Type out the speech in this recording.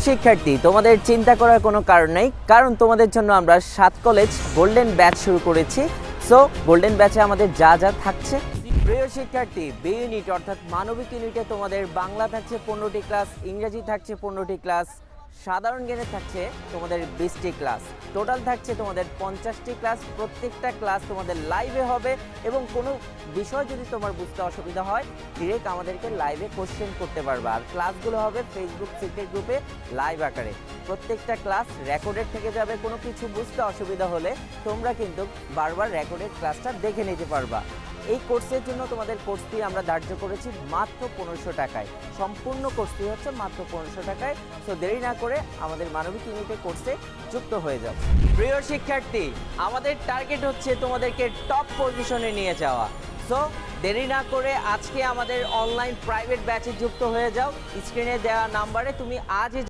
শিক্ষার্থী, তোমাদের চিন্তা করার কোনো কারণ নেই, কারণ তোমাদের জন্য আমরা 7 কলেজ গোল্ডেন ব্যাচ শুরু করেছি। সো গোল্ডেন ব্যাচে আমাদের যা যা থাকছে, প্রিয় শিক্ষার্থী, বি ইউনিট অর্থাৎ মানবিক ইউনিটে তোমাদের বাংলা থাকছে 15টি ক্লাস, ইংরেজি থাকছে 15টি ক্লাস, সাধারণ জ্ঞানে থাকছে তোমাদের 20টি ক্লাস, টোটাল থাকছে তোমাদের 50টি ক্লাস। প্রত্যেকটা ক্লাস তোমাদের লাইভে হবে এবং কোনো বিষয় যদি তোমার বুঝতে অসুবিধা হয় ডিরেক্ট আমাদেরকে লাইভে কোশ্চেন করতে পারবে। আর ক্লাসগুলো হবে ফেসবুক সিক্রেট গ্রুপে লাইভ আকারে। প্রত্যেকটা ক্লাস রেকর্ডেড থেকে যাবে। কোনো কিছু বুঝতে অসুবিধা হলে তোমরা কিন্তু বারবার রেকর্ডেড ক্লাসটা দেখে নিতে পারবা। এই কোর্সের জন্য তোমাদের কোর্স ফি আমরা ধার্য করেছি মাত্র 1500 টাকায়। সম্পূর্ণ কোর্স ফি হচ্ছে মাত্র 1500 টাকায়। সো দেরি না করে আমাদের মানবিক ইউনিটে কোর্সে যুক্ত হয়ে যাও। প্রিয় শিক্ষার্থী, আমাদের টার্গেট হচ্ছে তোমাদেরকে টপ পজিশনে নিয়ে যাওয়া। সো দেরি না করে আজকে আমাদের অনলাইন প্রাইভেট ব্যাচে যুক্ত হয়ে যাও। স্ক্রিনে দেওয়া নাম্বারে তুমি আজই